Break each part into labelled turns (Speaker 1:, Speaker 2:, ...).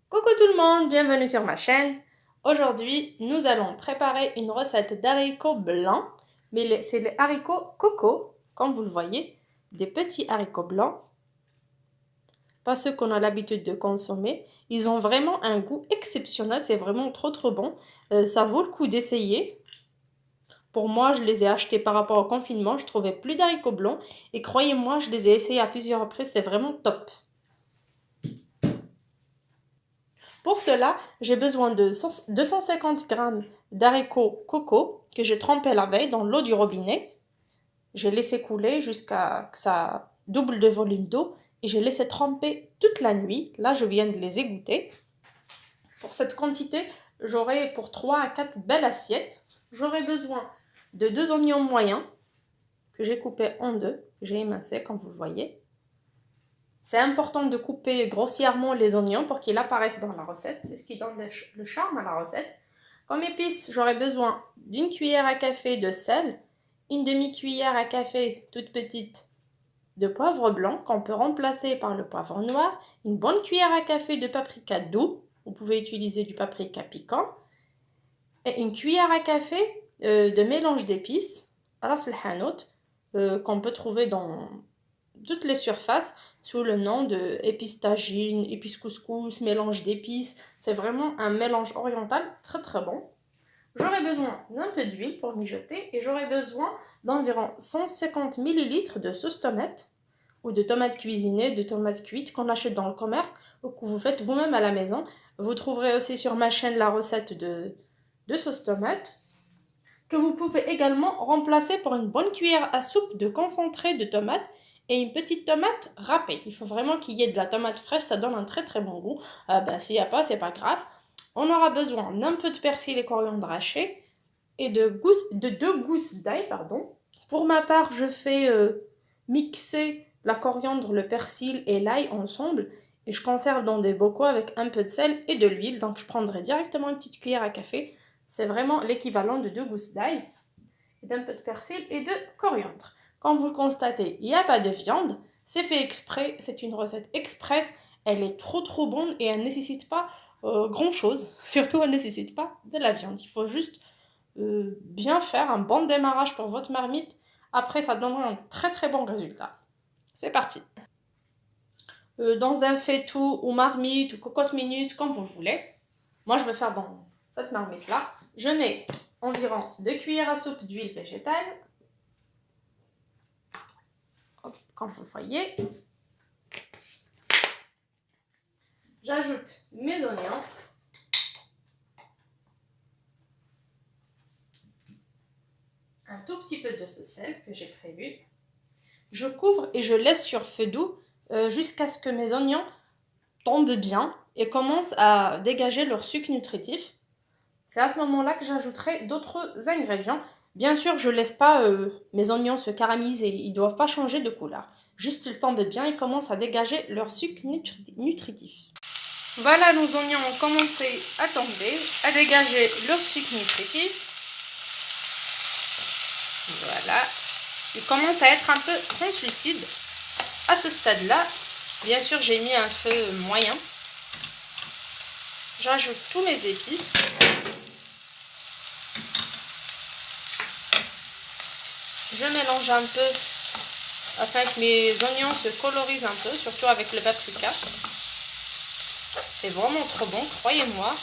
Speaker 1: Coucou tout le monde, bienvenue sur ma chaîne. Aujourd'hui, nous allons préparer une recette d'haricots blancs, mais c'est les haricots coco, comme vous le voyez, des petits haricots blancs, pas ceux qu'on a l'habitude de consommer. Ils ont vraiment un goût exceptionnel, c'est vraiment trop bon. Ça vaut le coup d'essayer. Pour moi, je les ai achetés par rapport au confinement, je trouvais plus d'haricots blancs et croyez-moi, je les ai essayés à plusieurs reprises, c'est vraiment top. Pour cela, j'ai besoin de 250 g d'haricots coco que j'ai trempés la veille dans l'eau du robinet. J'ai laissé couler jusqu'à ce que ça double de volume d'eau et j'ai laissé tremper toute la nuit. Là, je viens de les égoutter. Pour cette quantité, j'aurai pour 3 à 4 belles assiettes. J'aurai besoin de 2 oignons moyens que j'ai coupés en deux, que j'ai émincés comme vous le voyez. C'est important de couper grossièrement les oignons pour qu'ils apparaissent dans la recette. C'est ce qui donne le charme à la recette. Comme épices, j'aurai besoin d'une cuillère à café de sel, une demi-cuillère à café toute petite de poivre blanc qu'on peut remplacer par le poivre noir, une bonne cuillère à café de paprika doux, vous pouvez utiliser du paprika piquant, et une cuillère à café de mélange d'épices, ras el hanout, qu'on peut trouver dans toutes les surfaces sous le nom de épices tagine, épices couscous, mélange d'épices. C'est vraiment un mélange oriental très bon. J'aurai besoin d'un peu d'huile pour mijoter et j'aurai besoin d'environ 150 ml de sauce tomate ou de tomates cuisinées, de tomates cuites qu'on achète dans le commerce ou que vous faites vous-même à la maison. Vous trouverez aussi sur ma chaîne la recette de sauce tomate que vous pouvez également remplacer par une bonne cuillère à soupe de concentré de tomate et une petite tomate râpée. Il faut vraiment qu'il y ait de la tomate fraîche, ça donne un très bon goût. S'il n'y a pas, c'est pas grave. On aura besoin d'un peu de persil et coriandre haché et de 2 gousses d'ail, pardon. Pour ma part, je fais mixer la coriandre, le persil et l'ail ensemble et je conserve dans des bocaux avec un peu de sel et de l'huile. Donc je prendrai directement une petite cuillère à café. C'est vraiment l'équivalent de 2 gousses d'ail, d'un peu de persil et de coriandre. Comme vous le constatez, il n'y a pas de viande, c'est fait exprès, c'est une recette express, elle est trop bonne et elle ne nécessite pas grand chose, surtout elle ne nécessite pas de la viande. Il faut juste bien faire un bon démarrage pour votre marmite, après ça donnera un très bon résultat. C'est parti. Dans un faitout ou marmite ou cocotte minute, comme vous voulez. Moi je vais faire dans cette marmite là. Je mets environ 2 cuillères à soupe d'huile végétale. Hop, comme vous voyez. J'ajoute mes oignons. Un tout petit peu de ce sel que j'ai prévu. Je couvre et je laisse sur feu doux jusqu'à ce que mes oignons tombent bien et commencent à dégager leur sucre nutritif. C'est à ce moment-là que j'ajouterai d'autres ingrédients. Bien sûr, je ne laisse pas mes oignons se caraméliser, ils ne doivent pas changer de couleur. Juste ils tombent bien et commencent à dégager leur sucre nutritif. Voilà, nos oignons ont commencé à tomber, à dégager leur sucre nutritif. Voilà. Ils commencent à être un peu translucides. À ce stade-là, bien sûr, j'ai mis un feu moyen. J'ajoute tous mes épices. Je mélange un peu afin que mes oignons se colorisent un peu, surtout avec le paprika. C'est vraiment trop bon, croyez-moi.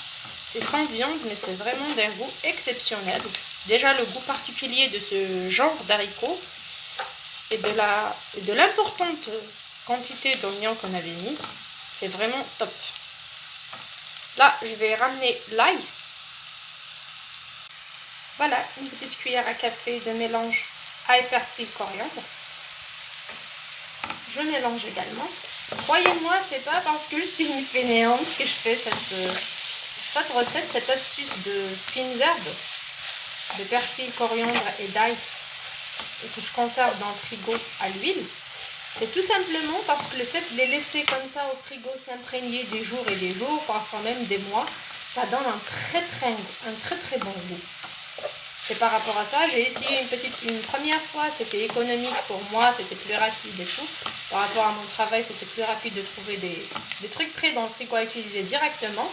Speaker 1: C'est sans viande, mais c'est vraiment d'un goût exceptionnel. Déjà le goût particulier de ce genre d'haricots et de l'importante quantité d'oignons qu'on avait mis, c'est vraiment top. Là, je vais ramener l'ail. Voilà, une petite cuillère à café de mélange ail, persil, coriandre. Je mélange également. Croyez-moi, c'est pas parce que je suis une fainéante que je fais cette recette, cette astuce de fines herbes, de persil, coriandre et d'ail, et que je conserve dans le frigo à l'huile. C'est tout simplement parce que le fait de les laisser comme ça au frigo s'imprégner des jours et des jours, parfois même des mois, ça donne un très bon goût. C'est par rapport à ça. J'ai essayé une première fois, c'était économique pour moi, c'était plus rapide et tout. Par rapport à mon travail, c'était plus rapide de trouver des trucs prêts dans le frigo à utiliser directement.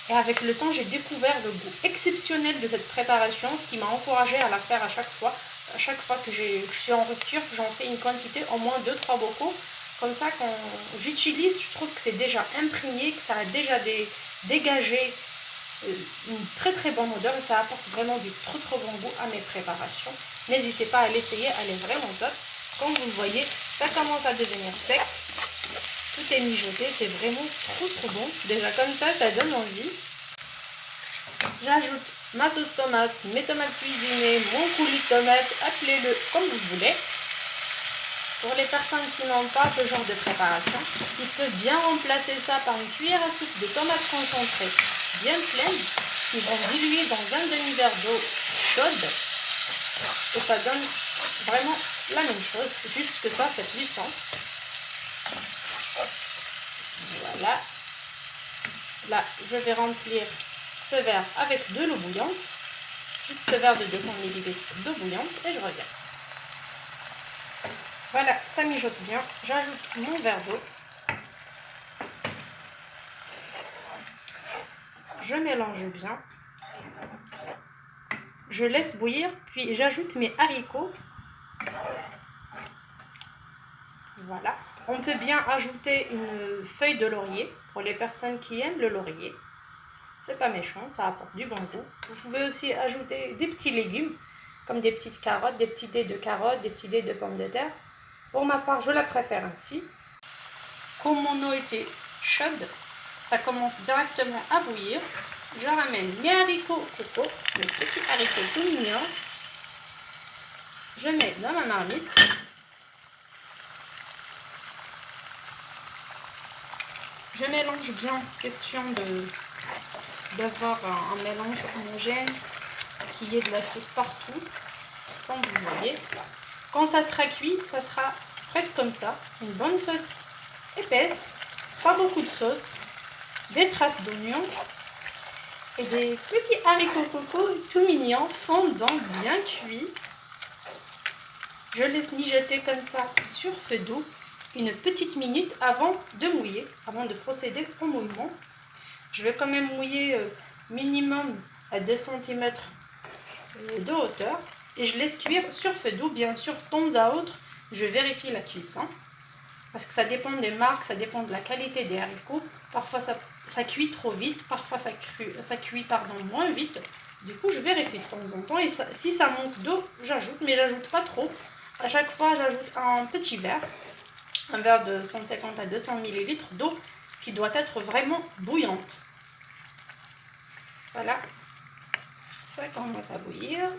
Speaker 1: Et avec le temps, j'ai découvert le goût exceptionnel de cette préparation, ce qui m'a encouragée à la faire à chaque fois. À chaque fois que je suis en rupture, j'en fais une quantité au moins 2-3 bocaux. Comme ça, quand j'utilise, je trouve que c'est déjà imprégné, que ça a déjà dégagé une très très bonne odeur et ça apporte vraiment du trop trop bon goût à mes préparations. N'hésitez pas à l'essayer, elle est vraiment top. Comme vous le voyez, ça commence à devenir sec. Tout est mijoté, c'est vraiment trop trop bon. Déjà comme ça donne envie. J'ajoute ma sauce tomate, mes tomates cuisinées, mon coulis de tomates, appelez-le comme vous voulez. Pour les personnes qui n'ont pas ce genre de préparation, il peut bien remplacer ça par une cuillère à soupe de tomates concentrées bien pleines qui vont diluer dans un demi-verre d'eau chaude. Et ça donne vraiment la même chose, juste que ça c'est puissant. Voilà. Là, je vais remplir ce verre avec de l'eau bouillante. Juste ce verre de 200 ml d'eau bouillante et je reviens. Voilà, ça mijote bien. J'ajoute mon verre d'eau. Je mélange bien. Je laisse bouillir, puis j'ajoute mes haricots. Voilà. On peut bien ajouter une feuille de laurier pour les personnes qui aiment le laurier. C'est pas méchant, ça apporte du bon goût. Vous pouvez aussi ajouter des petits légumes, comme des petites carottes, des petits dés de carottes, des petits dés de pommes de terre. Pour ma part, je la préfère ainsi. Comme mon eau était chaude, ça commence directement à bouillir. Je ramène mes haricots coco, mes petits haricots tout mignons. Je mets dans ma marmite. Je mélange bien, question d'avoir un mélange homogène, qu'il y ait de la sauce partout, comme vous voyez. Quand ça sera cuit, ça sera presque comme ça, une bonne sauce épaisse, pas beaucoup de sauce, des traces d'oignons et des petits haricots coco tout mignons, fondants, bien cuits. Je laisse mijoter comme ça sur feu doux une petite minute avant de mouiller, avant de procéder au mouillement. Je vais quand même mouiller minimum à 2 cm de hauteur et je laisse cuire sur feu doux. Bien sûr, de temps à autre, je vérifie la cuisson parce que ça dépend des marques, ça dépend de la qualité des haricots. Parfois ça cuit trop vite, parfois ça cuit moins vite. Du coup, je vérifie de temps en temps et si ça manque d'eau, j'ajoute, mais j'ajoute pas trop. À chaque fois, j'ajoute un petit verre, un verre de 150 à 200 ml d'eau qui doit être vraiment bouillante. Voilà, ça commence à bouillir.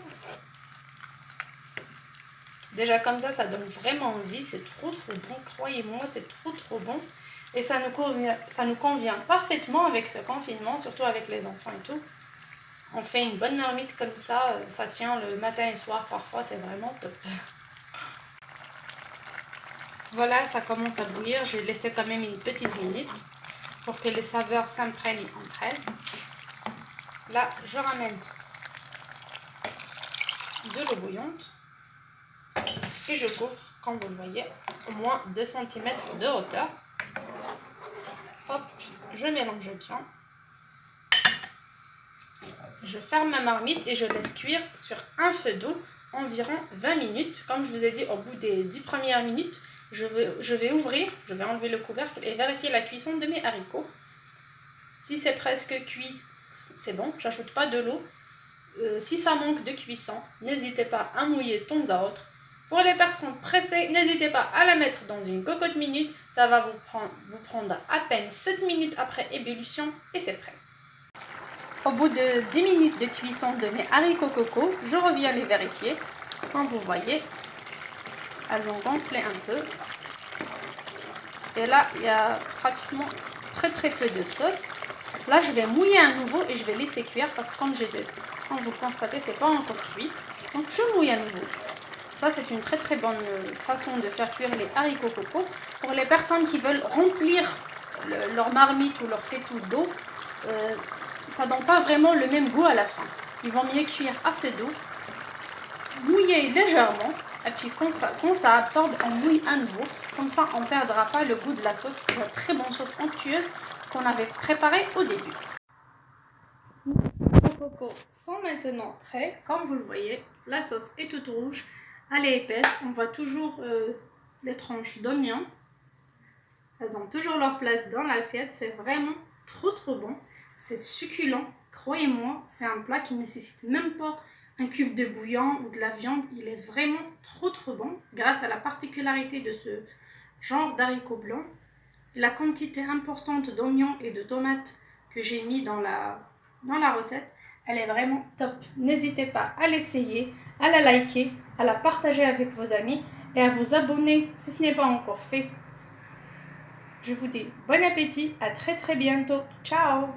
Speaker 1: Déjà comme ça donne vraiment envie, c'est trop bon, croyez-moi, c'est trop bon. Et ça nous convient parfaitement avec ce confinement, surtout avec les enfants et tout. On fait une bonne marmite comme ça tient le matin et le soir parfois, c'est vraiment top. Voilà, ça commence à bouillir, j'ai laissé quand même une petite minute pour que les saveurs s'imprègnent entre elles. Là, je ramène de l'eau bouillante et je couvre, comme vous le voyez, au moins 2 cm de hauteur. Hop, je mélange bien. Je ferme ma marmite et je laisse cuire sur un feu doux environ 20 minutes. Comme je vous ai dit, au bout des 10 premières minutes, je vais ouvrir, je vais enlever le couvercle et vérifier la cuisson de mes haricots. Si c'est presque cuit, c'est bon, j'ajoute pas de l'eau. Si ça manque de cuisson, n'hésitez pas à mouiller de temps à autre. Pour les personnes pressées, n'hésitez pas à la mettre dans une cocotte minute. Ça va vous prendre à peine 7 minutes après ébullition et c'est prêt. Au bout de 10 minutes de cuisson de mes haricots coco, je reviens les vérifier. Comme vous voyez, elles ont gonflé un peu. Et là, il y a pratiquement très peu de sauce. Là, je vais mouiller à nouveau et je vais laisser cuire parce que comme vous constatez, c'est pas encore cuit. Donc, je mouille à nouveau. Ça, c'est une très bonne façon de faire cuire les haricots coco. Pour les personnes qui veulent remplir leur marmite ou leur faitout d'eau, ça donne pas vraiment le même goût à la fin. Ils vont mieux cuire à feu doux. Mouiller légèrement. Et puis quand ça absorbe, on mouille à nouveau. Comme ça, on ne perdra pas le goût de la sauce, la très bonne sauce onctueuse qu'on avait préparée au début. Les cocos sont maintenant prêts. Comme vous le voyez, la sauce est toute rouge. Elle est épaisse. On voit toujours les tranches d'oignons. Elles ont toujours leur place dans l'assiette. C'est vraiment trop bon. C'est succulent. Croyez-moi, c'est un plat qui ne nécessite même pas un cube de bouillon ou de la viande. Il est vraiment trop bon grâce à la particularité de ce genre d'haricots blancs. La quantité importante d'oignons et de tomates que j'ai mis dans la recette, elle est vraiment top. N'hésitez pas à l'essayer, à la liker, à la partager avec vos amis et à vous abonner si ce n'est pas encore fait. Je vous dis bon appétit, à très bientôt. Ciao!